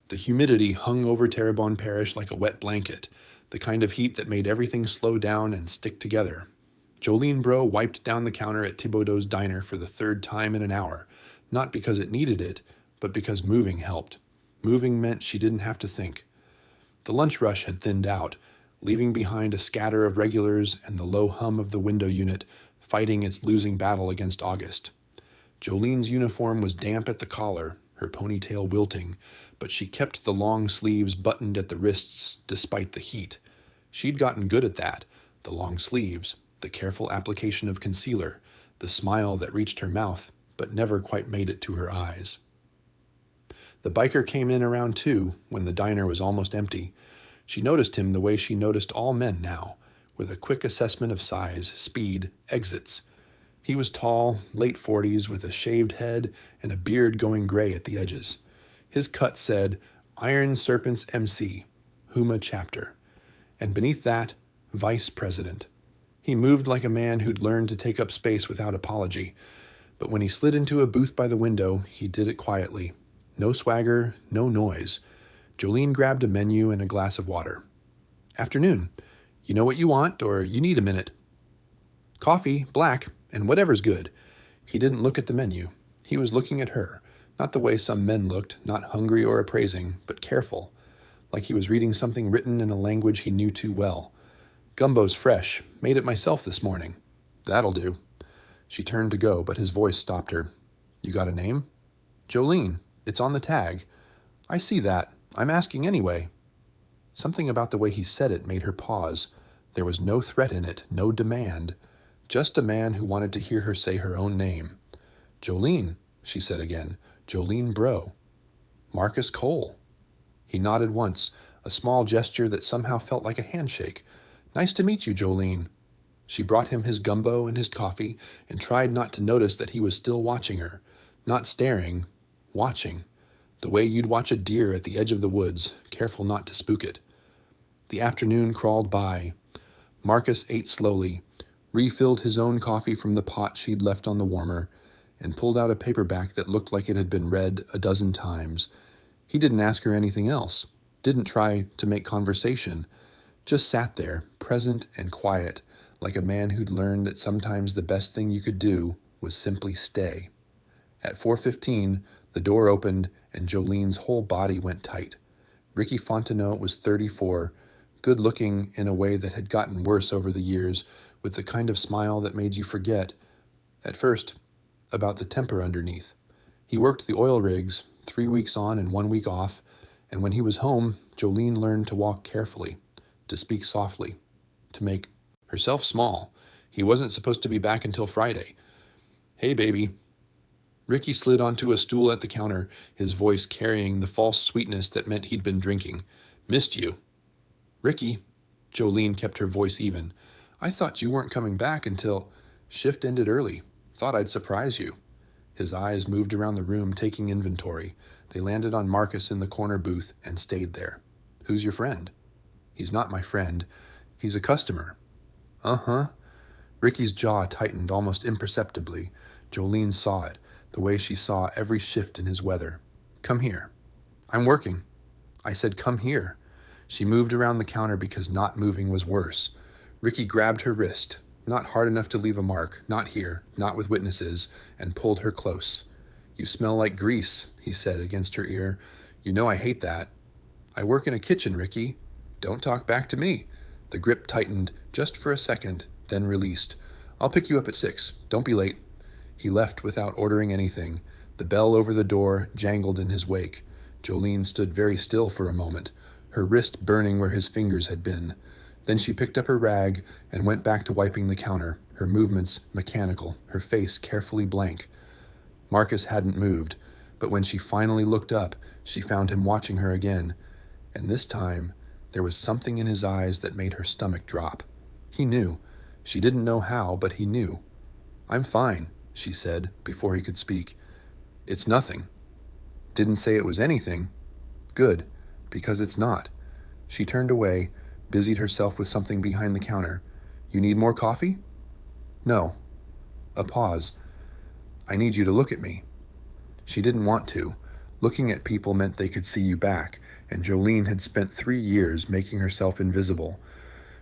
The humidity hung over Terrebonne Parish like a wet blanket, the kind of heat that made everything slow down and stick together. Jolene Bro wiped down the counter at Thibodeau's diner for the third time in an hour, not because it needed it, but because moving helped. Moving meant she didn't have to think. The lunch rush had thinned out, leaving behind a scatter of regulars and the low hum of the window unit fighting its losing battle against August. Jolene's uniform was damp at the collar, her ponytail wilting, but she kept the long sleeves buttoned at the wrists despite the heat. She'd gotten good at that, the long sleeves, the careful application of concealer, the smile that reached her mouth but never quite made it to her eyes. The biker came in around 2 when the diner was almost empty. She noticed him the way she noticed all men now, with a quick assessment of size, speed, exits. He was tall, late 40s, with a shaved head and a beard going gray at the edges. His cut said, Iron Serpents MC, Huma Chapter, and beneath that, Vice President. He moved like a man who'd learned to take up space without apology, but when he slid into a booth by the window, he did it quietly. No swagger, no noise. Jolene grabbed a menu and a glass of water. Afternoon. You know what you want, or you need a minute? Coffee, black, and whatever's good. He didn't look at the menu. He was looking at her, not the way some men looked, not hungry or appraising, but careful, like he was reading something written in a language he knew too well. Gumbo's fresh. Made it myself this morning. That'll do. She turned to go, but his voice stopped her. You got a name? Jolene. It's on the tag. I see that. I'm asking anyway. Something about the way he said it made her pause. There was no threat in it, no demand. Just a man who wanted to hear her say her own name. Jolene, she said again. Jolene Bro. Marcus Cole. He nodded once, a small gesture that somehow felt like a handshake. Nice to meet you, Jolene. She brought him his gumbo and his coffee and tried not to notice that he was still watching her. Not staring, watching. The way you'd watch a deer at the edge of the woods, careful not to spook it. The afternoon crawled by. Marcus ate slowly, refilled his own coffee from the pot she'd left on the warmer, and pulled out a paperback that looked like it had been read a dozen times. He didn't ask her anything else, didn't try to make conversation, just sat there, present and quiet, like a man who'd learned that sometimes the best thing you could do was simply stay. At 4:15, the door opened and Jolene's whole body went tight. Ricky Fontenot was 34, good-looking in a way that had gotten worse over the years, with the kind of smile that made you forget, at first, about the temper underneath. He worked the oil rigs, 3 weeks on and 1 week off, and when he was home, Jolene learned to walk carefully, to speak softly, to make herself small. He wasn't supposed to be back until Friday. Hey, baby. Ricky slid onto a stool at the counter, his voice carrying the false sweetness that meant he'd been drinking. Missed you. Ricky, Jolene kept her voice even. I thought you weren't coming back until... Shift ended early. Thought I'd surprise you. His eyes moved around the room, taking inventory. They landed on Marcus in the corner booth and stayed there. Who's your friend? He's not my friend. He's a customer. Uh-huh. Ricky's jaw tightened almost imperceptibly. Jolene saw it, the way she saw every shift in his weather. Come here. I'm working. I said, come here. She moved around the counter because not moving was worse. Ricky grabbed her wrist, not hard enough to leave a mark, not here, not with witnesses, and pulled her close. You smell like grease, he said against her ear. You know I hate that. I work in a kitchen, Ricky. Don't talk back to me. The grip tightened just for a second, then released. I'll pick you up at 6. Don't be late. He left without ordering anything. The bell over the door jangled in his wake. Jolene stood very still for a moment, her wrist burning where his fingers had been. Then she picked up her rag and went back to wiping the counter, her movements mechanical, her face carefully blank. Marcus hadn't moved, but when she finally looked up, she found him watching her again, and this time there was something in his eyes that made her stomach drop. He knew. She didn't know how, but he knew. I'm fine, she said, before he could speak. It's nothing. Didn't say it was anything. Good, because it's not. She turned away, busied herself with something behind the counter. You need more coffee? No. A pause. I need you to look at me. She didn't want to. Looking at people meant they could see you back, and Jolene had spent 3 years making herself invisible.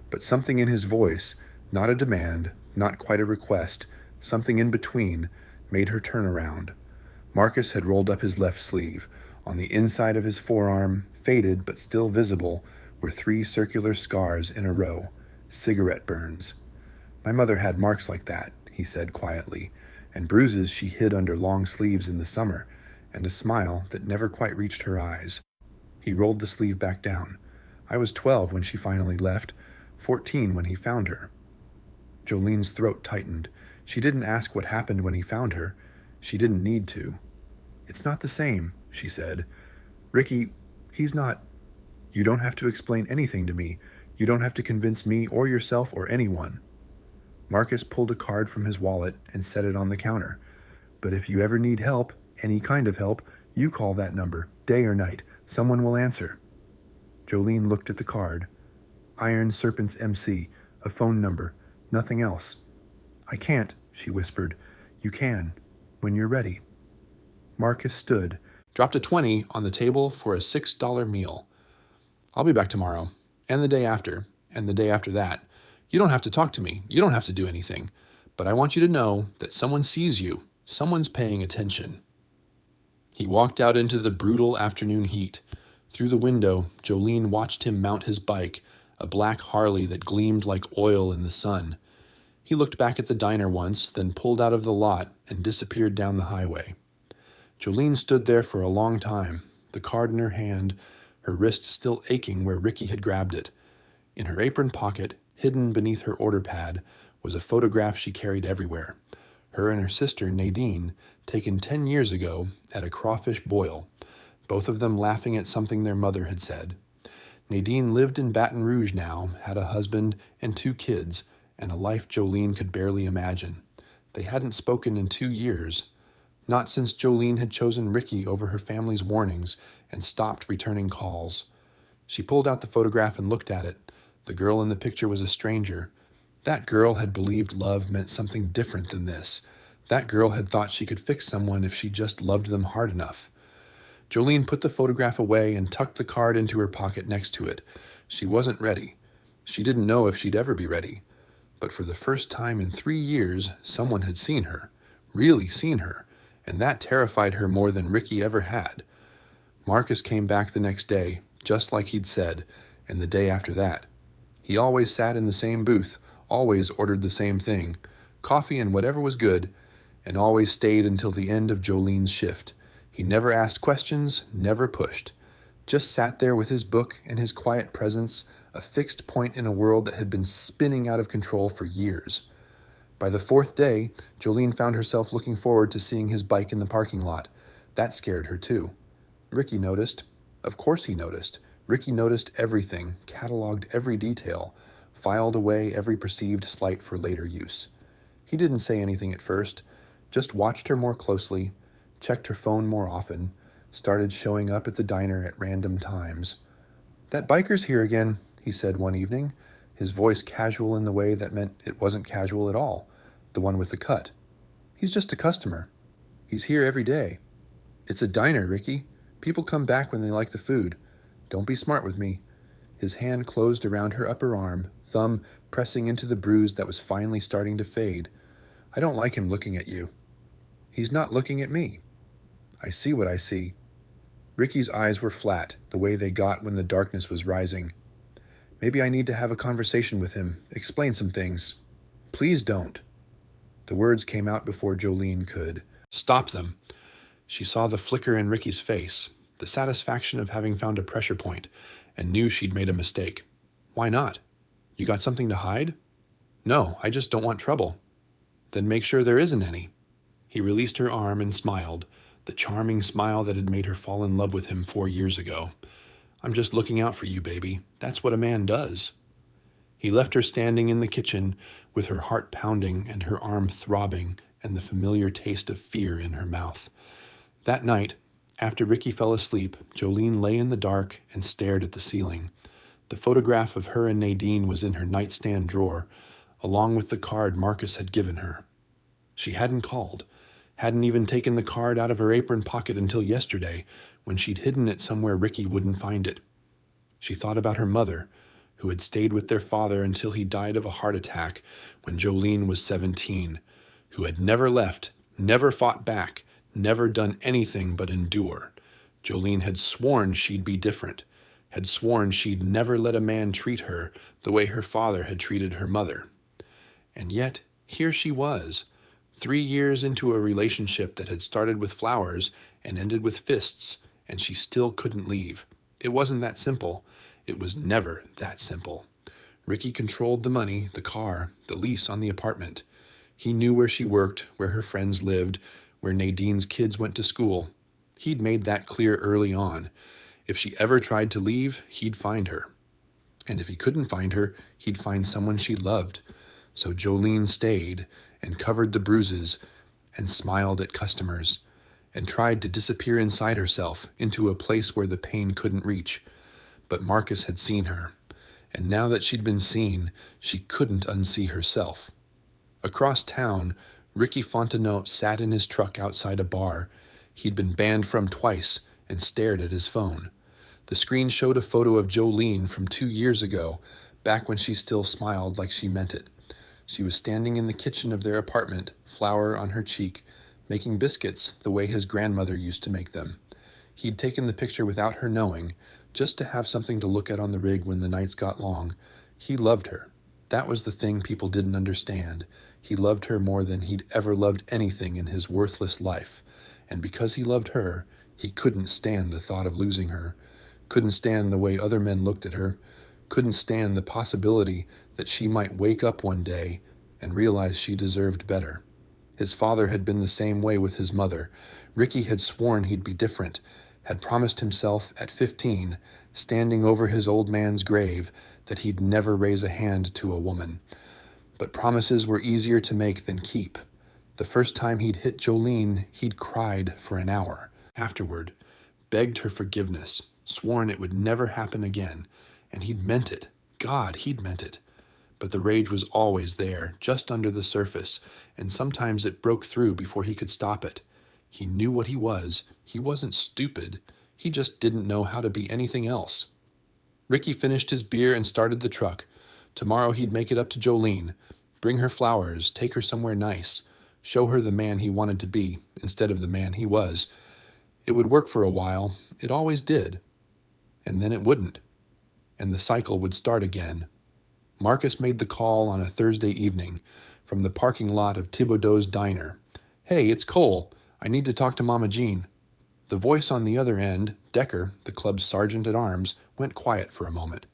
But something in his voice, not a demand, not quite a request, something in between, made her turn around. Marcus had rolled up his left sleeve. On the inside of his forearm, faded but still visible, were 3 circular scars in a row, cigarette burns. My mother had marks like that, he said quietly, and bruises she hid under long sleeves in the summer, and a smile that never quite reached her eyes. He rolled the sleeve back down. I was 12 when she finally left, 14 when he found her. Jolene's throat tightened. She didn't ask what happened when he found her. She didn't need to. It's not the same, she said. Ricky, he's not. You don't have to explain anything to me. You don't have to convince me or yourself or anyone. Marcus pulled a card from his wallet and set it on the counter. But if you ever need help, any kind of help, you call that number, day or night. Someone will answer. Jolene looked at the card. Iron Serpent's MC, a phone number, nothing else. I can't, she whispered. You can, when you're ready. Marcus stood, dropped a 20 on the table for a $6 meal. I'll be back tomorrow, and the day after, and the day after that. You don't have to talk to me. You don't have to do anything. But I want you to know that someone sees you. Someone's paying attention. He walked out into the brutal afternoon heat. Through the window, Jolene watched him mount his bike, a black Harley that gleamed like oil in the sun. He looked back at the diner once, then pulled out of the lot and disappeared down the highway. Jolene stood there for a long time, the card in her hand, her wrist still aching where Ricky had grabbed it. In her apron pocket, hidden beneath her order pad, was a photograph she carried everywhere. Her and her sister, Nadine, taken 10 years ago at a crawfish boil, both of them laughing at something their mother had said. Nadine lived in Baton Rouge now, had a husband and 2 kids, and a life Jolene could barely imagine. They hadn't spoken in 2 years, not since Jolene had chosen Ricky over her family's warnings and stopped returning calls. She pulled out the photograph and looked at it. The girl in the picture was a stranger. That girl had believed love meant something different than this. That girl had thought she could fix someone if she just loved them hard enough. Jolene put the photograph away and tucked the card into her pocket next to it. She wasn't ready. She didn't know if she'd ever be ready. But for the first time in 3 years, someone had seen her, really seen her, and that terrified her more than Ricky ever had. Marcus came back the next day, just like he'd said, and the day after that. He always sat in the same booth, always ordered the same thing, coffee and whatever was good, and always stayed until the end of Jolene's shift. He never asked questions, never pushed. Just sat there with his book and his quiet presence, a fixed point in a world that had been spinning out of control for years. By the 4th day, Jolene found herself looking forward to seeing his bike in the parking lot. That scared her too. Ricky noticed. Of course he noticed. Ricky noticed everything, cataloged every detail, filed away every perceived slight for later use. He didn't say anything at first, just watched her more closely, checked her phone more often, started showing up at the diner at random times. That biker's here again, he said one evening, his voice casual in the way that meant it wasn't casual at all, the one with the cut. He's just a customer. He's here every day. It's a diner, Ricky. People come back when they like the food. Don't be smart with me. His hand closed around her upper arm, thumb pressing into the bruise that was finally starting to fade. I don't like him looking at you. He's not looking at me. I see what I see. Ricky's eyes were flat, the way they got when the darkness was rising. Maybe I need to have a conversation with him, explain some things. Please don't. The words came out before Jolene could. Stop them. She saw the flicker in Ricky's face, the satisfaction of having found a pressure point, and knew she'd made a mistake. Why not? You got something to hide? No, I just don't want trouble. Then make sure there isn't any. He released her arm and smiled, the charming smile that had made her fall in love with him 4 years ago. I'm just looking out for you, baby. That's what a man does. He left her standing in the kitchen with her heart pounding and her arm throbbing and the familiar taste of fear in her mouth. That night, after Ricky fell asleep, Jolene lay in the dark and stared at the ceiling. The photograph of her and Nadine was in her nightstand drawer, along with the card Marcus had given her. She hadn't called. Hadn't even taken the card out of her apron pocket until yesterday, when she'd hidden it somewhere Ricky wouldn't find it. She thought about her mother, who had stayed with their father until he died of a heart attack when Jolene was 17, who had never left, never fought back, never done anything but endure. Jolene had sworn she'd be different, had sworn she'd never let a man treat her the way her father had treated her mother. And yet, here she was, 3 years into a relationship that had started with flowers and ended with fists, and she still couldn't leave. It wasn't that simple. It was never that simple. Ricky controlled the money, the car, the lease on the apartment. He knew where she worked, where her friends lived, where Nadine's kids went to school. He'd made that clear early on. If she ever tried to leave, he'd find her. And if he couldn't find her, he'd find someone she loved. So Jolene stayed and covered the bruises and smiled at customers and tried to disappear inside herself into a place where the pain couldn't reach. But Marcus had seen her, and now that she'd been seen, she couldn't unsee herself. Across town, Ricky Fontenot sat in his truck outside a bar he'd been banned from twice and stared at his phone. The screen showed a photo of Jolene from 2 years ago, back when she still smiled like she meant it. She was standing in the kitchen of their apartment, flour on her cheek, making biscuits the way his grandmother used to make them. He'd taken the picture without her knowing, just to have something to look at on the rig when the nights got long. He loved her. That was the thing people didn't understand. He loved her more than he'd ever loved anything in his worthless life. And because he loved her, he couldn't stand the thought of losing her, couldn't stand the way other men looked at her, couldn't stand the possibility that she might wake up one day and realize she deserved better. His father had been the same way with his mother. Ricky had sworn he'd be different, had promised himself at 15, standing over his old man's grave, that he'd never raise a hand to a woman. But promises were easier to make than keep. The first time he'd hit Jolene, he'd cried for an hour. Afterward, begged her forgiveness, sworn it would never happen again, and he'd meant it. God, he'd meant it. But the rage was always there, just under the surface, and sometimes it broke through before he could stop it. He knew what he was. He wasn't stupid. He just didn't know how to be anything else. Ricky finished his beer and started the truck. Tomorrow he'd make it up to Jolene, bring her flowers, take her somewhere nice, show her the man he wanted to be instead of the man he was. It would work for a while. It always did. And then it wouldn't. And the cycle would start again. Marcus made the call on a Thursday evening from the parking lot of Thibodeau's diner. "Hey, it's Cole. I need to talk to Mama Jean." The voice on the other end, Decker, the club's sergeant-at-arms, went quiet for a moment.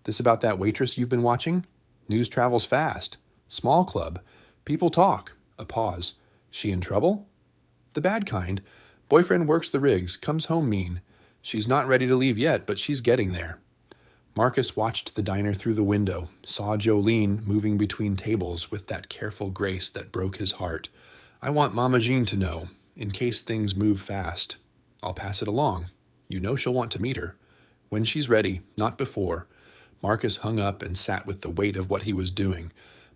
"This about that waitress you've been watching? News travels fast. Small club. People talk." A pause. "She in trouble?" "The bad kind. Boyfriend works the rigs, comes home mean. She's not ready to leave yet, but she's getting there." Marcus watched the diner through the window, saw Jolene moving between tables with that careful grace that broke his heart. "I want Mama Jean to know, in case things move fast. I'll pass it along. You know she'll want to meet her. When she's ready, not before." Marcus hung up and sat with the weight of what he was doing.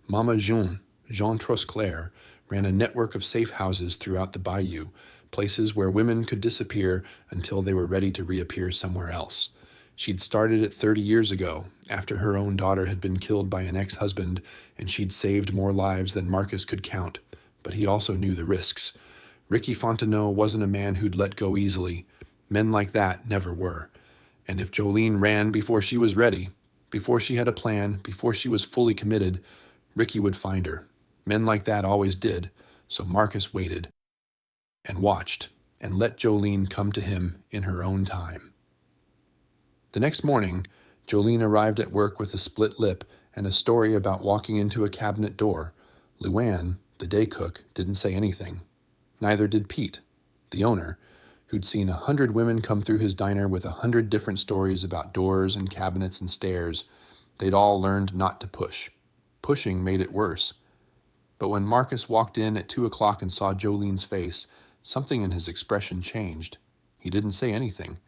Mama Jean Trosclair, ran a network of safe houses throughout the bayou, places where women could disappear until they were ready to reappear somewhere else. She'd started it 30 years ago, after her own daughter had been killed by an ex-husband, and she'd saved more lives than Marcus could count. But he also knew the risks. Ricky Fontenot wasn't a man who'd let go easily. Men like that never were. And if Jolene ran before she was ready, before she had a plan, before she was fully committed, Ricky would find her. Men like that always did. So Marcus waited and watched and let Jolene come to him in her own time. The next morning, Jolene arrived at work with a split lip and a story about walking into a cabinet door. Luann, the day cook, didn't say anything. Neither did Pete, the owner, who'd seen 100 women come through his diner with 100 different stories about doors and cabinets and stairs. They'd all learned not to push. Pushing made it worse. But when Marcus walked in at 2 o'clock and saw Jolene's face, something in his expression changed. He didn't say anything,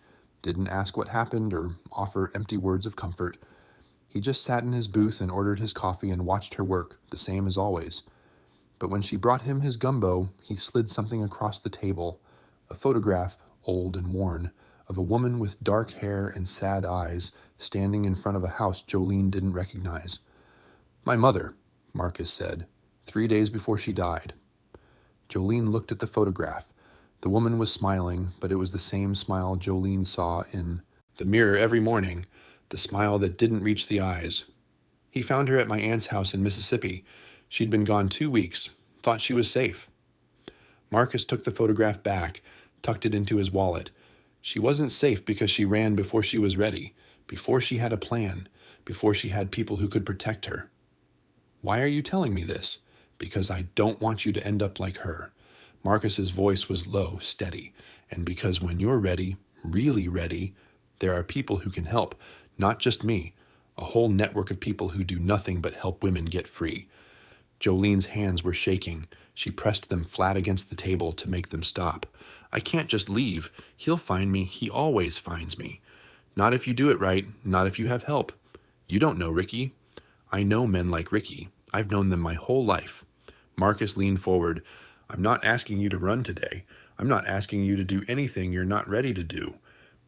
didn't ask what happened or offer empty words of comfort. He just sat in his booth and ordered his coffee and watched her work, the same as always. But when she brought him his gumbo, he slid something across the table, a photograph, old and worn, of a woman with dark hair and sad eyes standing in front of a house Jolene didn't recognize. "My mother," Marcus said, 3 days before she died. Jolene looked at the photograph. The woman was smiling, but it was the same smile Jolene saw in the mirror every morning, the smile that didn't reach the eyes. "He found her at my aunt's house in Mississippi. She'd been gone 2 weeks. Thought she was safe." Marcus took the photograph back, tucked it into his wallet. She wasn't safe because she ran before she was ready, before she had a plan, before she had people who could protect her. "Why are you telling me this?" "Because I don't want you to end up like her." Marcus's voice was low, steady. "And because when you're ready, really ready, there are people who can help, not just me, a whole network of people who do nothing but help women get free." Jolene's hands were shaking. She pressed them flat against the table to make them stop. "I can't just leave. He'll find me. He always finds me. Not if you do it right, not if you have help. You don't know Ricky. I know men like Ricky. I've known them my whole life." Marcus leaned forward. "I'm not asking you to run today. I'm not asking you to do anything you're not ready to do.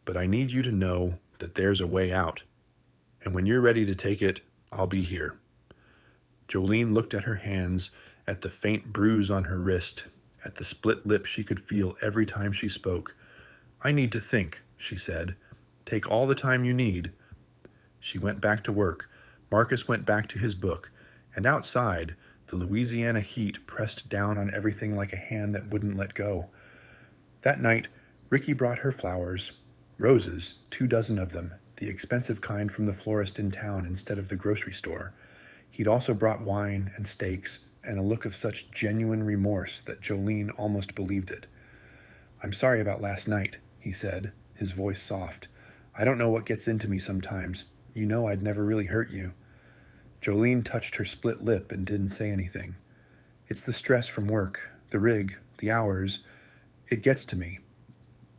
But I need you to know that there's a way out. And when you're ready to take it, I'll be here." Jolene looked at her hands, at the faint bruise on her wrist, at the split lip she could feel every time she spoke. "I need to think," she said. "Take all the time you need." She went back to work. Marcus went back to his book. And outside, the Louisiana heat pressed down on everything like a hand that wouldn't let go. That night, Ricky brought her flowers. Roses, 24 of them, the expensive kind from the florist in town instead of the grocery store. He'd also brought wine and steaks and a look of such genuine remorse that Jolene almost believed it. "I'm sorry about last night," he said, his voice soft. "I don't know what gets into me sometimes. You know I'd never really hurt you." Jolene touched her split lip and didn't say anything. "It's the stress from work, the rig, the hours. It gets to me.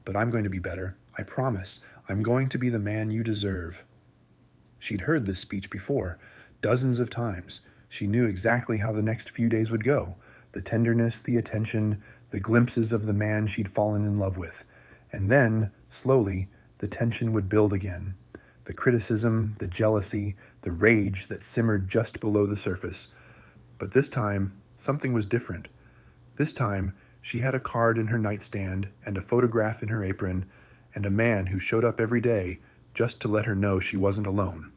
But I'm going to be better. I promise. I'm going to be the man you deserve." She'd heard this speech before, dozens of times. She knew exactly how the next few days would go. The tenderness, the attention, the glimpses of the man she'd fallen in love with. And then, slowly, the tension would build again. The criticism, the jealousy, the rage that simmered just below the surface. But this time, something was different. This time, she had a card in her nightstand and a photograph in her apron and a man who showed up every day just to let her know she wasn't alone.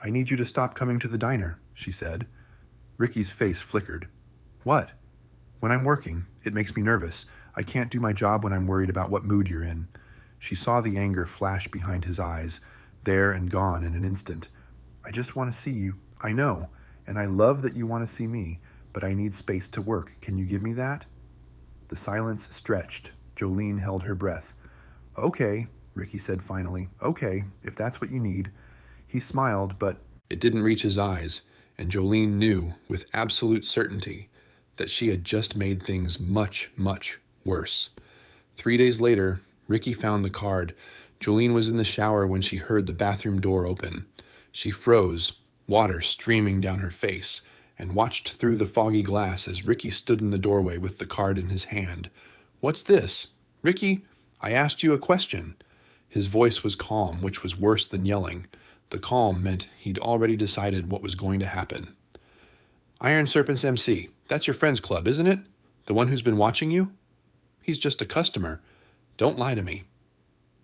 "I need you to stop coming to the diner," she said. Ricky's face flickered. "What?" "When I'm working, it makes me nervous. I can't do my job when I'm worried about what mood you're in." She saw the anger flash behind his eyes, there and gone in an instant. "I just want to see you. I know. And I love that you want to see me, but I need space to work. Can you give me that?" The silence stretched. Jolene held her breath. "Okay," Ricky said finally. "Okay, if that's what you need." He smiled, but it didn't reach his eyes, and Jolene knew with absolute certainty that she had just made things much, much worse. 3 days later, Ricky found the card. Jolene was in the shower when she heard the bathroom door open. She froze, water streaming down her face, and watched through the foggy glass as Ricky stood in the doorway with the card in his hand. "What's this? Ricky, I asked you a question." His voice was calm, which was worse than yelling. The calm meant he'd already decided what was going to happen. "Iron Serpent's MC. That's your friend's club, isn't it? The one who's been watching you?" "He's just a customer. Don't lie to me."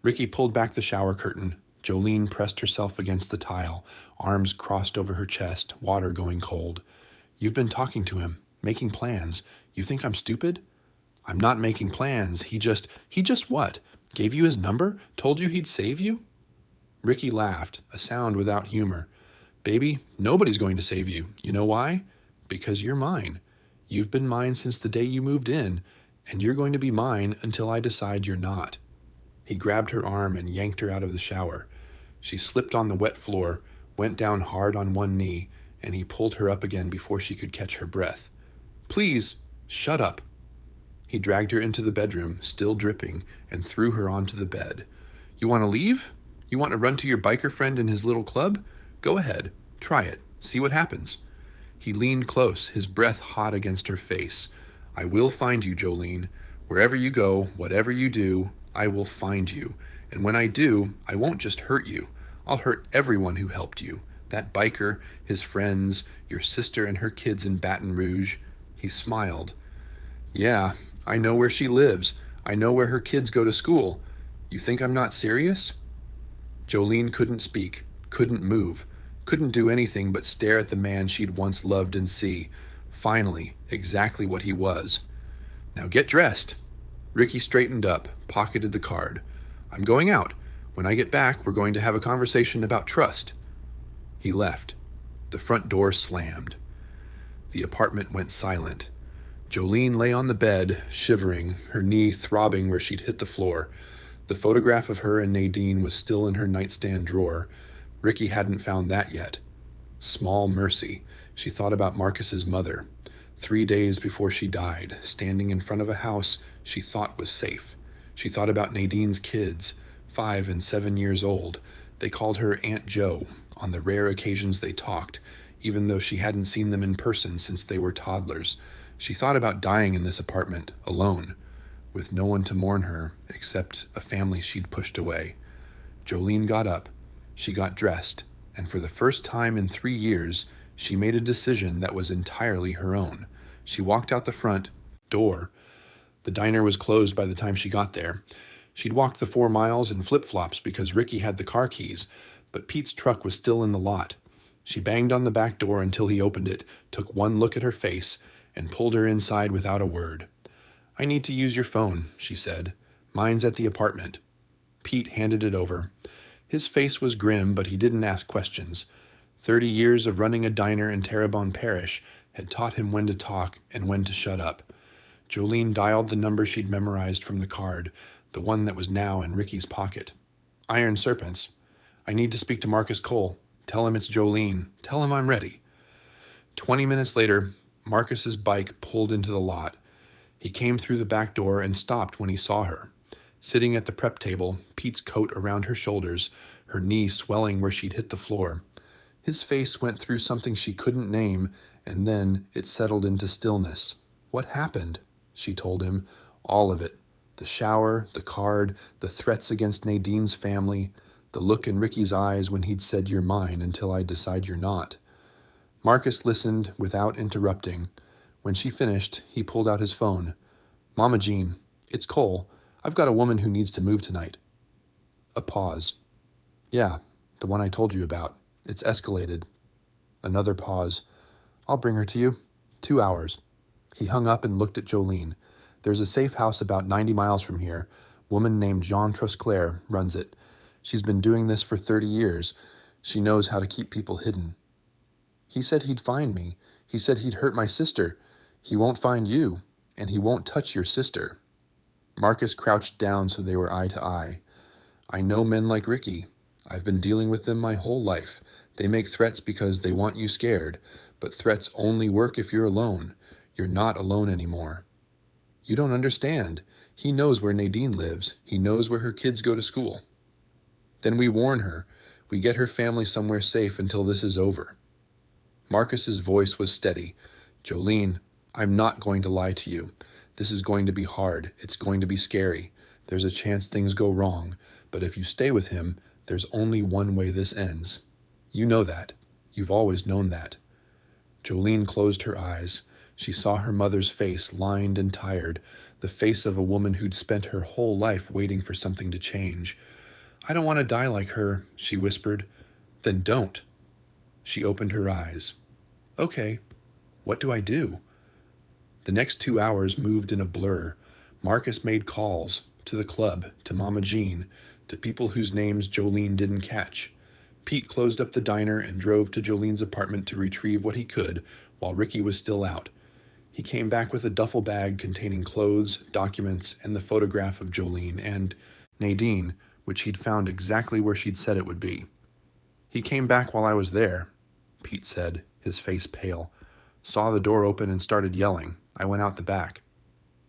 Ricky pulled back the shower curtain. Jolene pressed herself against the tile, arms crossed over her chest, water going cold. "You've been talking to him, making plans. You think I'm stupid?" "I'm not making plans. He just what? Gave you his number? Told you he'd save you?" Ricky laughed, a sound without humor. "Baby, nobody's going to save you. You know why? Because you're mine. You've been mine since the day you moved in, and you're going to be mine until I decide you're not." He grabbed her arm and yanked her out of the shower. She slipped on the wet floor, went down hard on one knee, and he pulled her up again before she could catch her breath. "Please, shut up." He dragged her into the bedroom, still dripping, and threw her onto the bed. "You want to leave? You want to run to your biker friend in his little club? Go ahead. Try it. See what happens." He leaned close, his breath hot against her face. "I will find you, Jolene. Wherever you go, whatever you do, I will find you. And when I do, I won't just hurt you. I'll hurt everyone who helped you. That biker, his friends, your sister and her kids in Baton Rouge." He smiled. "Yeah, I know where she lives. I know where her kids go to school. You think I'm not serious?" Jolene couldn't speak, couldn't move, couldn't do anything but stare at the man she'd once loved and see. Finally, exactly what he was. "Now get dressed." Ricky straightened up, pocketed the card. "I'm going out. When I get back, we're going to have a conversation about trust." He left. The front door slammed. The apartment went silent. Jolene lay on the bed, shivering, her knee throbbing where she'd hit the floor. The photograph of her and Nadine was still in her nightstand drawer. Ricky hadn't found that yet. Small mercy. She thought about Marcus's mother. 3 days before she died, standing in front of a house she thought was safe. She thought about Nadine's kids, 5 and 7 years old. They called her Aunt Jo on the rare occasions they talked, even though she hadn't seen them in person since they were toddlers. She thought about dying in this apartment, alone, with no one to mourn her except a family she'd pushed away. Jolene got up. She got dressed, and for the first time in 3 years, she made a decision that was entirely her own. She walked out the front door. The diner was closed by the time she got there. She'd walked the 4 miles in flip-flops because Ricky had the car keys, but Pete's truck was still in the lot. She banged on the back door until he opened it, took one look at her face, and pulled her inside without a word. "I need to use your phone," she said. "Mine's at the apartment." Pete handed it over. His face was grim, but he didn't ask questions. 30 years of running a diner in Terrebonne Parish had taught him when to talk and when to shut up. Jolene dialed the number she'd memorized from the card, the one that was now in Ricky's pocket. "Iron Serpents. I need to speak to Marcus Cole. Tell him it's Jolene. Tell him I'm ready." 20 minutes later, Marcus's bike pulled into the lot. He came through the back door and stopped when he saw her. Sitting at the prep table, Pete's coat around her shoulders, her knee swelling where she'd hit the floor. His face went through something she couldn't name, and then it settled into stillness. "What happened?" she told him. All of it. The shower, the card, the threats against Nadine's family, the look in Ricky's eyes when he'd said, "You're mine until I decide you're not." Marcus listened without interrupting. When she finished, he pulled out his phone. "Mama Jean, it's Cole. I've got a woman who needs to move tonight." A pause. "Yeah, the one I told you about. It's escalated." Another pause. "I'll bring her to you. 2 hours." He hung up and looked at Jolene. "There's a safe house about 90 miles from here. Woman named Jean Trosclair runs it. She's been doing this for 30 years. She knows how to keep people hidden." "He said he'd find me. He said he'd hurt my sister. He won't find you, and he won't touch your sister." Marcus crouched down so they were eye to eye. "I know men like Ricky. I've been dealing with them my whole life. They make threats because they want you scared, but threats only work if you're alone. You're not alone anymore." "You don't understand. He knows where Nadine lives. He knows where her kids go to school." "Then we warn her. We get her family somewhere safe until this is over." Marcus's voice was steady. "Jolene, I'm not going to lie to you. This is going to be hard. It's going to be scary. There's a chance things go wrong. But if you stay with him, there's only one way this ends. You know that. You've always known that." Jolene closed her eyes. She saw her mother's face, lined and tired, the face of a woman who'd spent her whole life waiting for something to change. "I don't want to die like her," she whispered. "Then don't." She opened her eyes. "Okay, what do I do?" The next 2 hours moved in a blur. Marcus made calls, to the club, to Mama Jean, to people whose names Jolene didn't catch. Pete closed up the diner and drove to Jolene's apartment to retrieve what he could while Ricky was still out. He came back with a duffel bag containing clothes, documents, and the photograph of Jolene and Nadine, which he'd found exactly where she'd said it would be. "He came back while I was there," Pete said, his face pale. "Saw the door open and started yelling. I went out the back."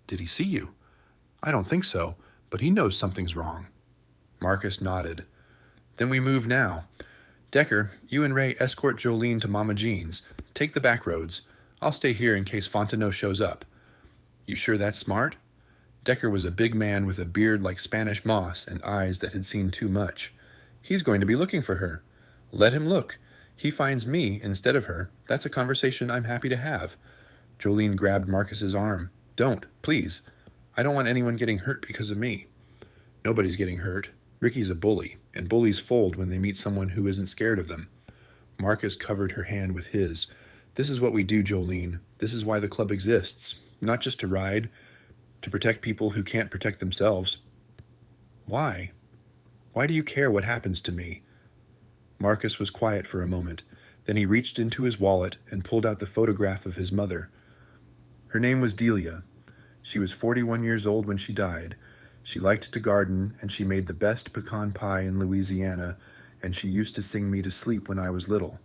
"Did he see you?" "I don't think so, but he knows something's wrong." Marcus nodded. "Then we move now. Decker, you and Ray escort Jolene to Mama Jean's. Take the back roads. I'll stay here in case Fontenot shows up. You sure that's smart? Decker was a big man with a beard like Spanish moss and eyes that had seen too much. He's going to be looking for her. Let him look. He finds me instead of her. That's a conversation I'm happy to have. Jolene grabbed Marcus's arm. Don't, please. I don't want anyone getting hurt because of me. Nobody's getting hurt. Ricky's a bully, and bullies fold when they meet someone who isn't scared of them. Marcus covered her hand with his. This is what we do, Jolene. This is why the club exists. Not just to ride, to protect people who can't protect themselves. Why? Why do you care what happens to me? Marcus was quiet for a moment. Then he reached into his wallet and pulled out the photograph of his mother. Her name was Delia. She was 41 years old when she died. She liked to garden, and she made the best pecan pie in Louisiana, and she used to sing me to sleep when I was little.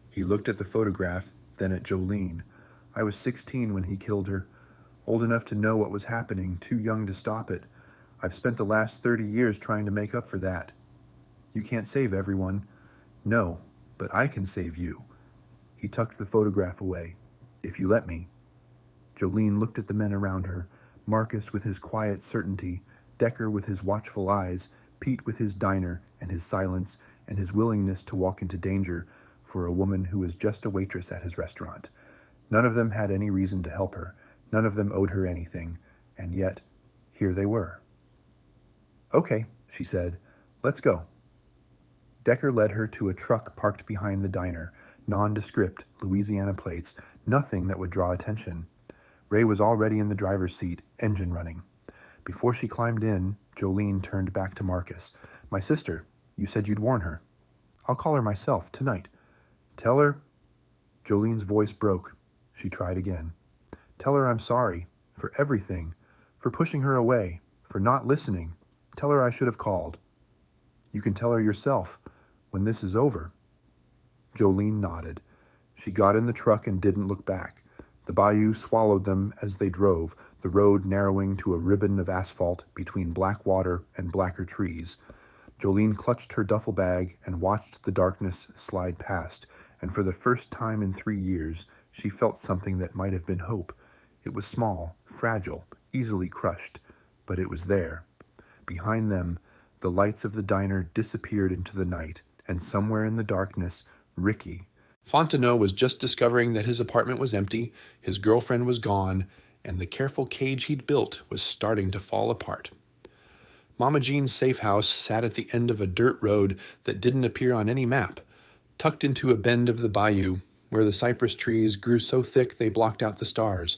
He looked at the photograph, then at Jolene. I was 16 when he killed her. Old enough to know what was happening, too young to stop it. I've spent the last 30 years trying to make up for that. You can't save everyone. No, but I can save you. He tucked the photograph away. If you let me. Jolene looked at the men around her, Marcus with his quiet certainty, Decker with his watchful eyes, Pete with his diner and his silence and his willingness to walk into danger for a woman who was just a waitress at his restaurant. None of them had any reason to help her. None of them owed her anything. And yet, here they were. Okay, she said. Let's go. Decker led her to a truck parked behind the diner, nondescript, Louisiana plates, nothing that would draw attention. Ray was already in the driver's seat, engine running. Before she climbed in, Jolene turned back to Marcus. My sister, you said you'd warn her. I'll call her myself, tonight. Tell her... Jolene's voice broke. She tried again. Tell her I'm sorry, for everything, for pushing her away, for not listening. Tell her I should have called. You can tell her yourself, when this is over. Jolene nodded. She got in the truck and didn't look back. The bayou swallowed them as they drove, the road narrowing to a ribbon of asphalt between black water and blacker trees. Jolene clutched her duffel bag and watched the darkness slide past, and for the first time in 3 years, she felt something that might have been hope. It was small, fragile, easily crushed, but it was there. Behind them, the lights of the diner disappeared into the night, and somewhere in the darkness, Ricky. Fontenot was just discovering that his apartment was empty, his girlfriend was gone, and the careful cage he'd built was starting to fall apart. Mama Jean's safe house sat at the end of a dirt road that didn't appear on any map, tucked into a bend of the bayou, where the cypress trees grew so thick they blocked out the stars.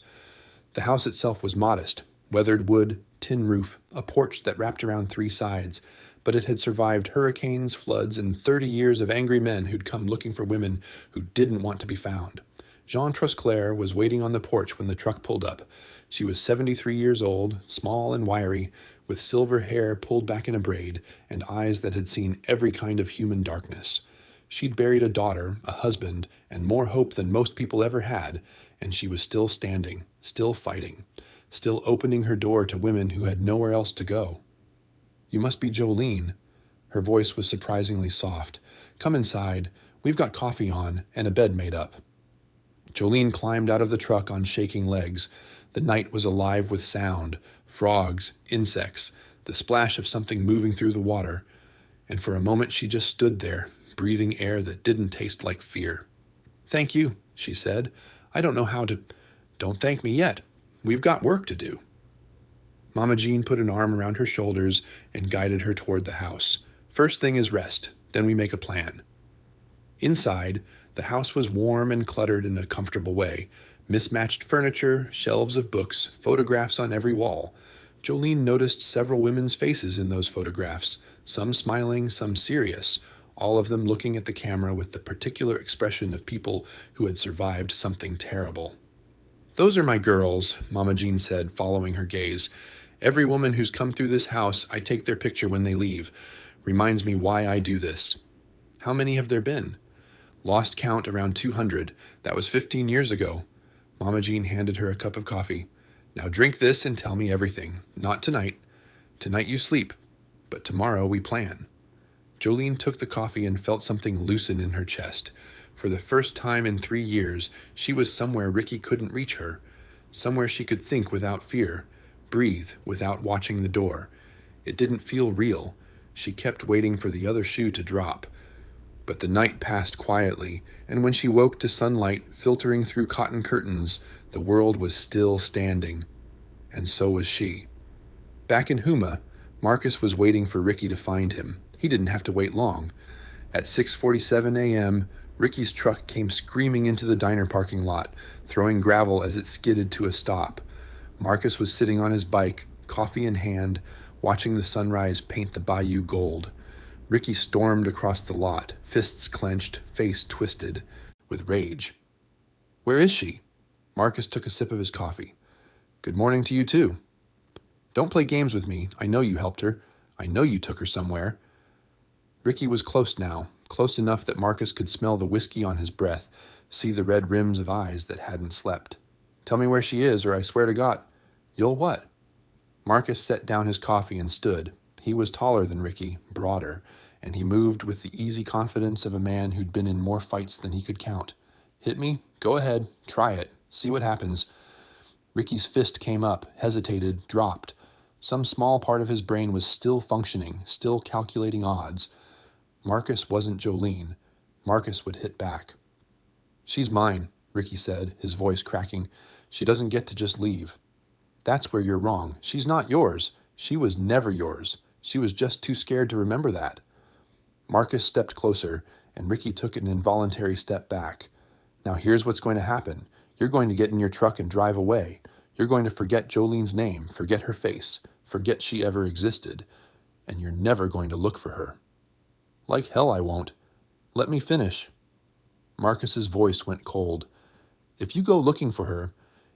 The house itself was modest, weathered wood, tin roof, a porch that wrapped around 3 sides, but it had survived hurricanes, floods, and 30 years of angry men who'd come looking for women who didn't want to be found. Jean Trosclair was waiting on the porch when the truck pulled up. She was 73 years old, small and wiry, with silver hair pulled back in a braid, and eyes that had seen every kind of human darkness. She'd buried a daughter, a husband, and more hope than most people ever had, and she was still standing, still fighting, still opening her door to women who had nowhere else to go. You must be Jolene. Her voice was surprisingly soft. Come inside. We've got coffee on and a bed made up. Jolene climbed out of the truck on shaking legs. The night was alive with sound, frogs, insects, the splash of something moving through the water, and for a moment she just stood there, breathing air that didn't taste like fear. Thank you, she said. I don't know how to... Don't thank me yet. We've got work to do. Mama Jean put an arm around her shoulders and guided her toward the house. First thing is rest, then we make a plan. Inside, the house was warm and cluttered in a comfortable way. Mismatched furniture, shelves of books, photographs on every wall. Jolene noticed several women's faces in those photographs, some smiling, some serious, all of them looking at the camera with the particular expression of people who had survived something terrible. Those are my girls, Mama Jean said, following her gaze. Every woman who's come through this house, I take their picture when they leave. Reminds me why I do this. How many have there been? Lost count around 200. That was 15 years ago. Mama Jean handed her a cup of coffee. Now drink this and tell me everything. Not tonight. Tonight you sleep. But tomorrow we plan. Jolene took the coffee and felt something loosen in her chest. For the first time in 3 years, she was somewhere Ricky couldn't reach her, somewhere she could think without fear, breathe without watching the door. It didn't feel real. She kept waiting for the other shoe to drop. But the night passed quietly, and when she woke to sunlight filtering through cotton curtains, the world was still standing. And so was she. Back in Huma, Marcus was waiting for Ricky to find him. He didn't have to wait long. At 6:47 a.m., Ricky's truck came screaming into the diner parking lot, throwing gravel as it skidded to a stop. Marcus was sitting on his bike, coffee in hand, watching the sunrise paint the bayou gold. Ricky stormed across the lot, fists clenched, face twisted, with rage. "Where is she?" Marcus took a sip of his coffee. "Good morning to you, too." "Don't play games with me. I know you helped her. I know you took her somewhere." Ricky was close now, close enough that Marcus could smell the whiskey on his breath, see the red rims of eyes that hadn't slept. "Tell me where she is, or I swear to God." "You'll what?" Marcus set down his coffee and stood. He was taller than Ricky, broader, and he moved with the easy confidence of a man who'd been in more fights than he could count. "Hit me? Go ahead. Try it. See what happens." Ricky's fist came up, hesitated, dropped. Some small part of his brain was still functioning, still calculating odds. Marcus wasn't Jolene. Marcus would hit back. "She's mine," Ricky said, his voice cracking. "She doesn't get to just leave." "That's where you're wrong. She's not yours. She was never yours. She was just too scared to remember that." Marcus stepped closer, and Ricky took an involuntary step back. "Now here's what's going to happen. You're going to get in your truck and drive away. You're going to forget Jolene's name, forget her face, forget she ever existed, and you're never going to look for her." "Like hell I won't. Let me finish." Marcus's voice went cold. "If you go looking for her,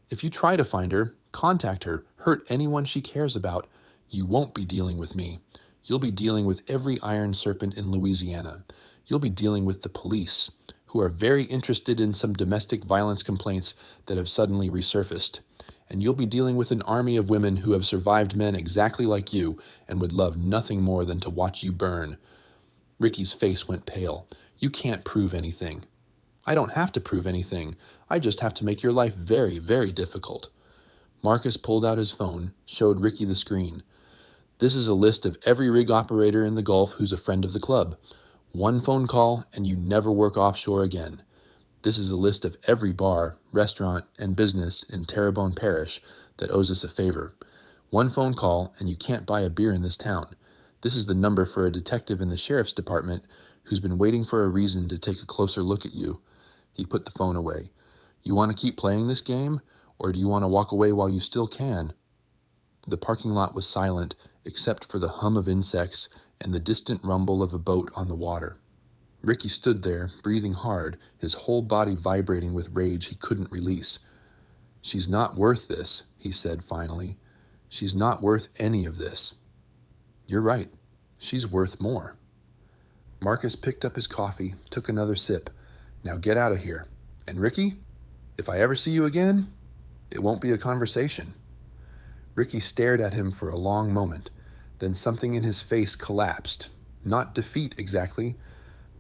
if you try to find her, contact her, hurt anyone she cares about, you won't be dealing with me. You'll be dealing with every iron serpent in Louisiana. You'll be dealing with the police, who are very interested in some domestic violence complaints that have suddenly resurfaced. And you'll be dealing with an army of women who have survived men exactly like you and would love nothing more than to watch you burn." Ricky's face went pale. "You can't prove anything." "I don't have to prove anything. I just have to make your life very, very difficult." Marcus pulled out his phone, showed Ricky the screen. "This is a list of every rig operator in the Gulf who's a friend of the club. One phone call and you never work offshore again. This is a list of every bar, restaurant, and business in Terrebonne Parish that owes us a favor. One phone call and you can't buy a beer in this town. This is the number for a detective in the sheriff's department who's been waiting for a reason to take a closer look at you." He put the phone away. "You want to keep playing this game, or do you want to walk away while you still can?" The parking lot was silent, except for the hum of insects and the distant rumble of a boat on the water. Ricky stood there, breathing hard, his whole body vibrating with rage he couldn't release. "She's not worth this," he said finally. "She's not worth any of this." "You're right. She's worth more." Marcus picked up his coffee, took another sip. "Now get out of here. And Ricky, if I ever see you again, it won't be a conversation." Ricky stared at him for a long moment. Then something in his face collapsed. Not defeat exactly,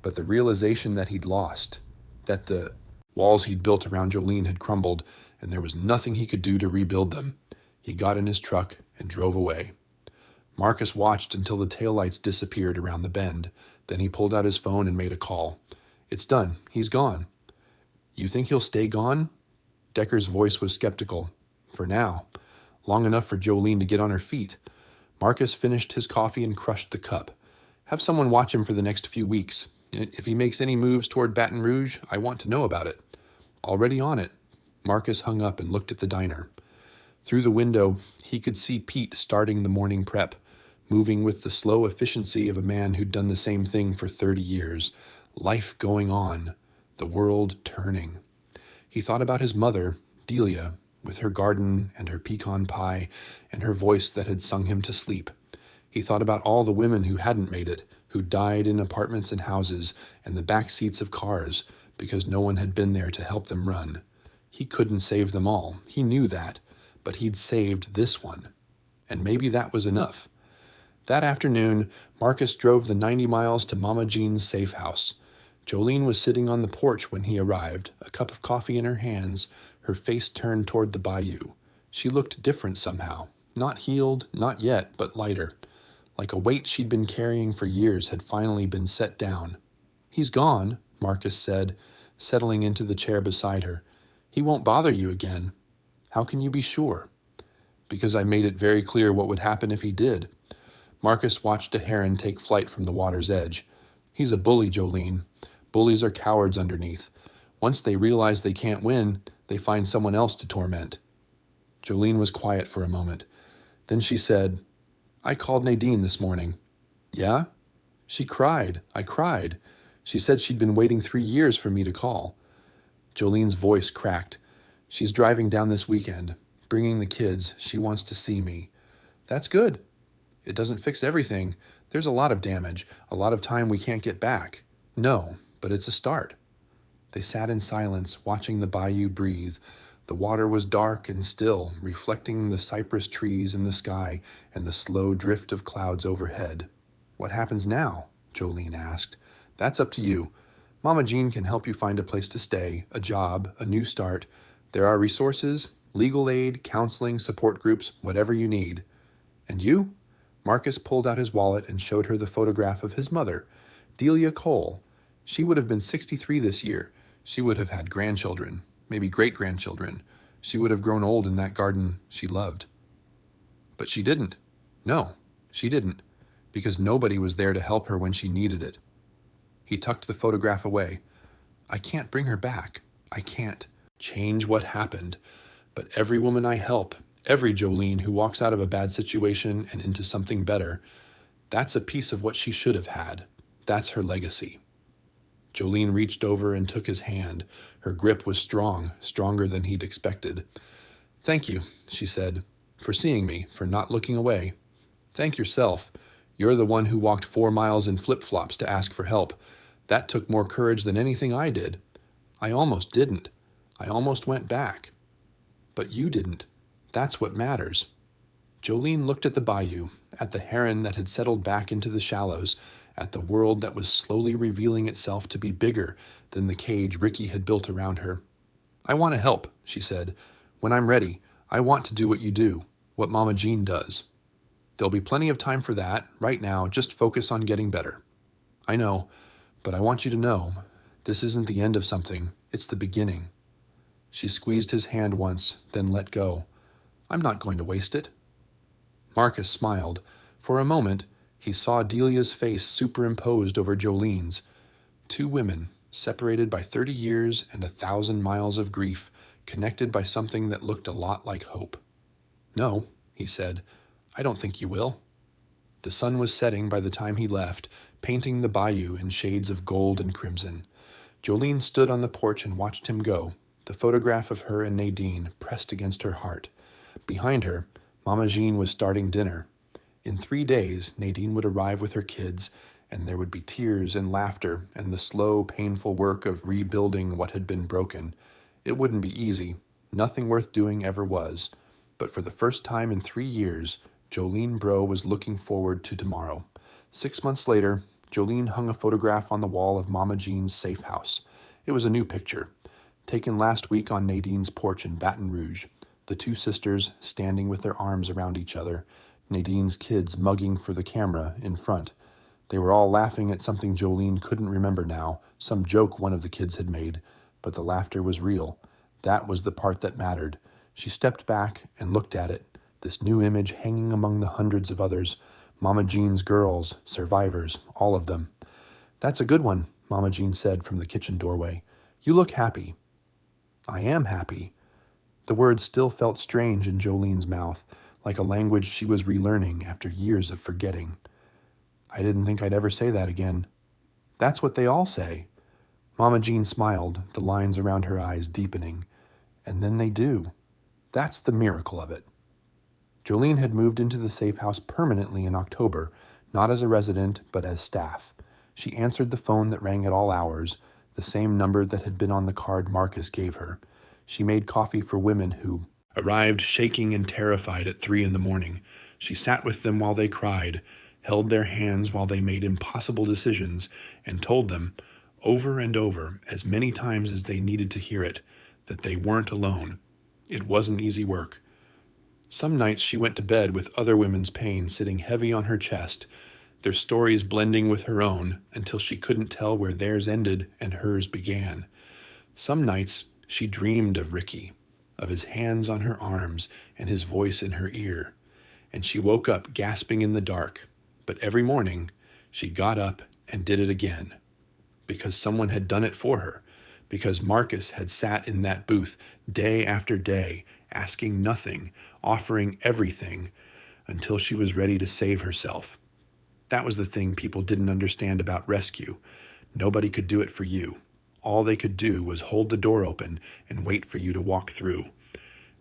but the realization that he'd lost, that the walls he'd built around Jolene had crumbled, and there was nothing he could do to rebuild them. He got in his truck and drove away. Marcus watched until the taillights disappeared around the bend. Then he pulled out his phone and made a call. "It's done. He's gone." "You think he'll stay gone?" Decker's voice was skeptical. "For now. Long enough for Jolene to get on her feet." Marcus finished his coffee and crushed the cup. "Have someone watch him for the next few weeks. If he makes any moves toward Baton Rouge, I want to know about it." "Already on it." Marcus hung up and looked at the diner. Through the window, he could see Pete starting the morning prep, moving with the slow efficiency of a man who'd done the same thing for 30 years. Life going on, the world turning. He thought about his mother, Delia, with her garden and her pecan pie and her voice that had sung him to sleep. He thought about all the women who hadn't made it, who died in apartments and houses and the back seats of cars because no one had been there to help them run. He couldn't save them all, he knew that, but he'd saved this one. And maybe that was enough. That afternoon, Marcus drove the 90 miles to Mama Jean's safe house. Jolene was sitting on the porch when he arrived, a cup of coffee in her hands, her face turned toward the bayou. She looked different somehow. Not healed, not yet, but lighter. Like a weight she'd been carrying for years had finally been set down. "He's gone," Marcus said, settling into the chair beside her. "He won't bother you again." "How can you be sure?" "Because I made it very clear what would happen if he did." Marcus watched a heron take flight from the water's edge. "He's a bully, Jolene. Bullies are cowards underneath. Once they realize they can't win, they find someone else to torment." Jolene was quiet for a moment. Then she said, "I called Nadine this morning." "Yeah?" "She cried. I cried. She said she'd been waiting 3 years for me to call." Jolene's voice cracked. "She's driving down this weekend, bringing the kids. She wants to see me." "That's good." "It doesn't fix everything. There's a lot of damage, a lot of time we can't get back." "No, but it's a start." They sat in silence, watching the bayou breathe. The water was dark and still, reflecting the cypress trees in the sky and the slow drift of clouds overhead. "What happens now?" Jolene asked. "That's up to you. Mama Jean can help you find a place to stay, a job, a new start. There are resources, legal aid, counseling, support groups, whatever you need." "And you?" Marcus pulled out his wallet and showed her the photograph of his mother, Delia Cole. She would have been 63 this year. She would have had grandchildren, maybe great-grandchildren. She would have grown old in that garden she loved. But she didn't. No, she didn't, because nobody was there to help her when she needed it. He tucked the photograph away. "I can't bring her back. I can't change what happened. But every woman I help, every Jolene who walks out of a bad situation and into something better, that's a piece of what she should have had. That's her legacy." Jolene reached over and took his hand. Her grip was strong, stronger than he'd expected. "Thank you," she said, "for seeing me, for not looking away. Thank yourself. You're the one who walked 4 miles in flip-flops to ask for help. That took more courage than anything I did. I almost didn't. I almost went back. But you didn't. That's what matters." Jolene looked at the bayou, at the heron that had settled back into the shallows, at the world that was slowly revealing itself to be bigger than the cage Ricky had built around her. "I want to help," she said. "When I'm ready, I want to do what you do, what Mama Jean does. There'll be plenty of time for that. Right now, just focus on getting better." "I know, but I want you to know, this isn't the end of something. It's the beginning." She squeezed his hand once, then let go. "I'm not going to waste it." Marcus smiled. For a moment, he saw Delia's face superimposed over Jolene's. 2 women, separated by 30 years and 1,000 miles of grief, connected by something that looked a lot like hope. "No," he said, "I don't think you will." The sun was setting by the time he left, painting the bayou in shades of gold and crimson. Jolene stood on the porch and watched him go, the photograph of her and Nadine pressed against her heart. Behind her, Mama Jean was starting dinner. In 3 days, Nadine would arrive with her kids, and there would be tears and laughter and the slow, painful work of rebuilding what had been broken. It wouldn't be easy. Nothing worth doing ever was. But for the first time in 3 years, Jolene Bro was looking forward to tomorrow. 6 months later, Jolene hung a photograph on the wall of Mama Jean's safe house. It was a new picture, taken last week on Nadine's porch in Baton Rouge. The 2 sisters standing with their arms around each other, Nadine's kids mugging for the camera in front. They were all laughing at something Jolene couldn't remember now, some joke one of the kids had made, but the laughter was real. That was the part that mattered. She stepped back and looked at it, this new image hanging among the hundreds of others, Mama Jean's girls, survivors, all of them. "That's a good one," Mama Jean said from the kitchen doorway. "You look happy." "I am happy." The words still felt strange in Jolene's mouth, like a language she was relearning after years of forgetting. "I didn't think I'd ever say that again." "That's what they all say." Mama Jean smiled, the lines around her eyes deepening. "And then they do. That's the miracle of it." Jolene had moved into the safe house permanently in October, not as a resident, but as staff. She answered the phone that rang at all hours, the same number that had been on the card Marcus gave her. She made coffee for women who arrived shaking and terrified at 3 in the morning. She sat with them while they cried, held their hands while they made impossible decisions, and told them, over and over, as many times as they needed to hear it, that they weren't alone. It wasn't easy work. Some nights she went to bed with other women's pain sitting heavy on her chest, their stories blending with her own until she couldn't tell where theirs ended and hers began. Some nights she dreamed of Ricky, of his hands on her arms and his voice in her ear, and she woke up gasping in the dark. But every morning she got up and did it again, because someone had done it for her, because Marcus had sat in that booth day after day, asking nothing, offering everything, until she was ready to save herself. That was the thing people didn't understand about rescue. Nobody could do it for you. All they could do was hold the door open and wait for you to walk through.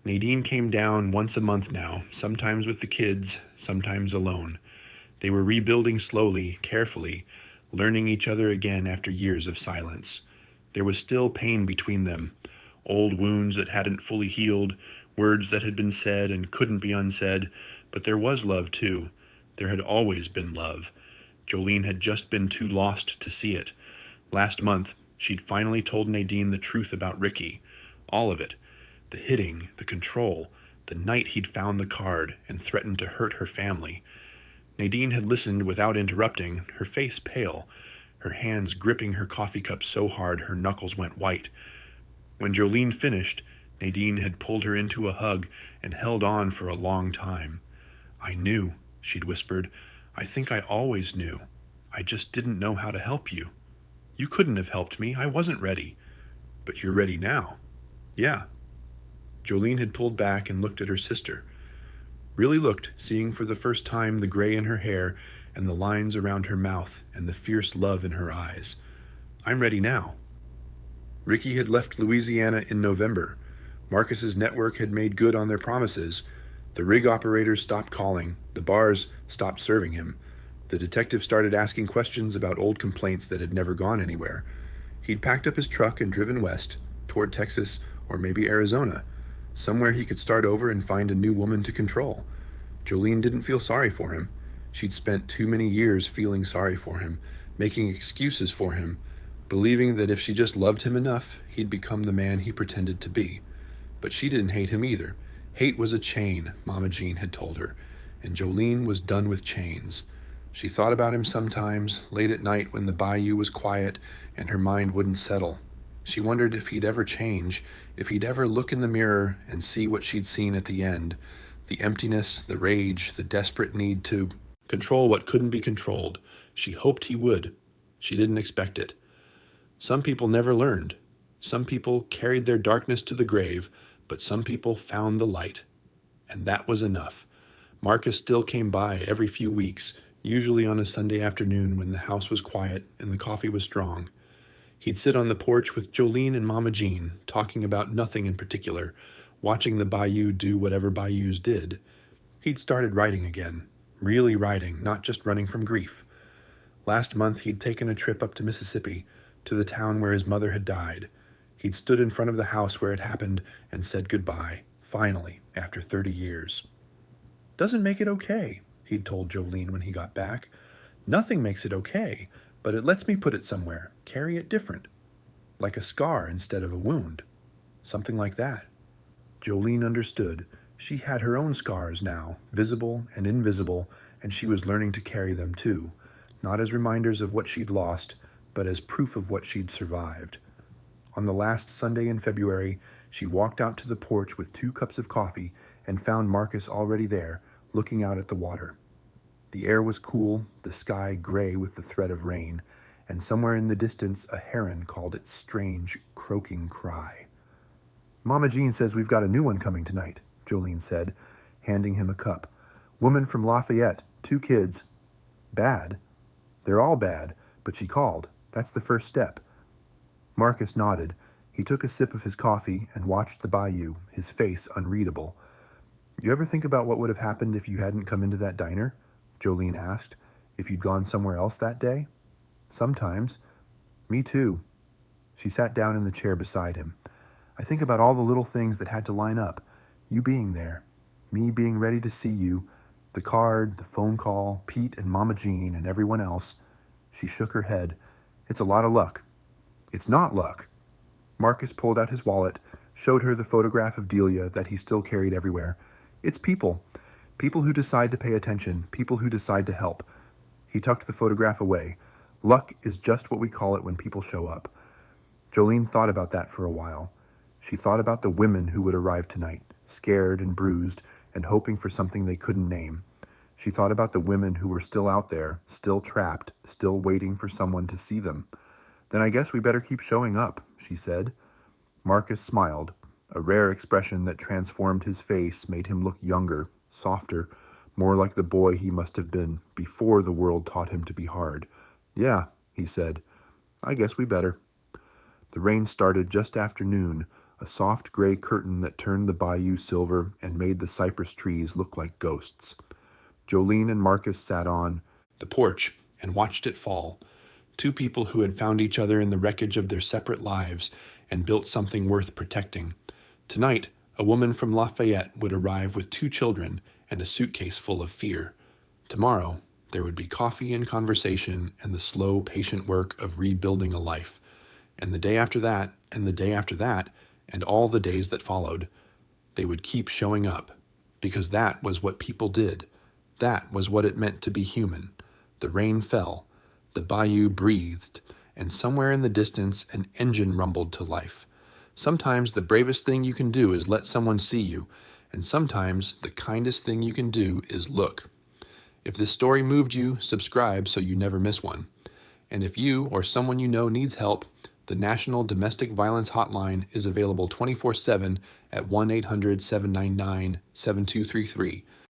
Nadine came down once a month now, sometimes with the kids, sometimes alone. They were rebuilding slowly, carefully, learning each other again after years of silence. There was still pain between them, old wounds that hadn't fully healed, words that had been said and couldn't be unsaid, but there was love too. There had always been love. Jolene had just been too lost to see it. Last month, she'd finally told Nadine the truth about Ricky. All of it. The hitting, the control, the night he'd found the card and threatened to hurt her family. Nadine had listened without interrupting, her face pale, her hands gripping her coffee cup so hard her knuckles went white. When Jolene finished, Nadine had pulled her into a hug and held on for a long time. "I knew," she'd whispered. "I think I always knew. I just didn't know how to help you. You couldn't have helped me. I wasn't ready. But you're ready now." "Yeah." Jolene had pulled back and looked at her sister. Really looked, seeing for the first time the gray in her hair and the lines around her mouth and the fierce love in her eyes. "I'm ready now." Ricky had left Louisiana in November. Marcus's network had made good on their promises. The rig operators stopped calling. The bars stopped serving him. The detective started asking questions about old complaints that had never gone anywhere. He'd packed up his truck and driven west, toward Texas or maybe Arizona, somewhere he could start over and find a new woman to control. Jolene didn't feel sorry for him. She'd spent too many years feeling sorry for him, making excuses for him, believing that if she just loved him enough, he'd become the man he pretended to be. But she didn't hate him either. Hate was a chain, Mama Jean had told her, and Jolene was done with chains. She thought about him sometimes, late at night when the bayou was quiet and her mind wouldn't settle. She wondered if he'd ever change, if he'd ever look in the mirror and see what she'd seen at the end, the emptiness, the rage, the desperate need to control what couldn't be controlled. She hoped he would. She didn't expect it. Some people never learned. Some people carried their darkness to the grave, but some people found the light. And that was enough. Marcus still came by every few weeks, usually on a Sunday afternoon when the house was quiet and the coffee was strong. He'd sit on the porch with Jolene and Mama Jean, talking about nothing in particular, watching the bayou do whatever bayous did. He'd started writing again, really writing, not just running from grief. Last month he'd taken a trip up to Mississippi, to the town where his mother had died. He'd stood in front of the house where it happened and said goodbye, finally, after 30 years. "Doesn't make it okay," he'd told Jolene when he got back. "Nothing makes it okay, but it lets me put it somewhere, carry it different. Like a scar instead of a wound. Something like that." Jolene understood. She had her own scars now, visible and invisible, and she was learning to carry them too, not as reminders of what she'd lost, but as proof of what she'd survived. On the last Sunday in February, she walked out to the porch with 2 cups of coffee and found Marcus already there, looking out at the water. The air was cool, the sky gray with the threat of rain, and somewhere in the distance a heron called its strange, croaking cry. "Mama Jean says we've got a new one coming tonight," Jolene said, handing him a cup. "Woman from Lafayette, 2 kids. Bad. They're all bad, but she called. That's the first step." Marcus nodded. He took a sip of his coffee and watched the bayou, his face unreadable. "You ever think about what would have happened if you hadn't come into that diner?" Jolene asked. "If you'd gone somewhere else that day?" "Sometimes. Me too." She sat down in the chair beside him. "I think about all the little things that had to line up. You being there. Me being ready to see you. The card, the phone call, Pete and Mama Jean and everyone else. She shook her head. It's a lot of luck. It's not luck. Marcus pulled out his wallet, showed her the photograph of Delia that he still carried everywhere. It's people. People who decide to pay attention, people who decide to help. He tucked the photograph away. Luck is just what we call it when people show up. Jolene thought about that for a while. She thought about the women who would arrive tonight, scared and bruised, and hoping for something they couldn't name. She thought about the women who were still out there, still trapped, still waiting for someone to see them. Then I guess we better keep showing up, she said. Marcus smiled. A rare expression that transformed his face made him look younger, softer, more like the boy he must have been before the world taught him to be hard. Yeah, he said. I guess we better. The rain started just after noon, a soft gray curtain that turned the bayou silver and made the cypress trees look like ghosts. Jolene and Marcus sat on the porch and watched it fall. Two people who had found each other in the wreckage of their separate lives and built something worth protecting. Tonight, a woman from Lafayette would arrive with 2 children and a suitcase full of fear. Tomorrow, there would be coffee and conversation and the slow, patient work of rebuilding a life. And the day after that, and the day after that, and all the days that followed, they would keep showing up, because that was what people did. That was what it meant to be human. The rain fell, the bayou breathed, and somewhere in the distance an engine rumbled to life. Sometimes the bravest thing you can do is let someone see you, and sometimes the kindest thing you can do is look. If this story moved you, subscribe so you never miss one. And if you or someone you know needs help, the National Domestic Violence Hotline is available 24/7 at 1-800-799-7233.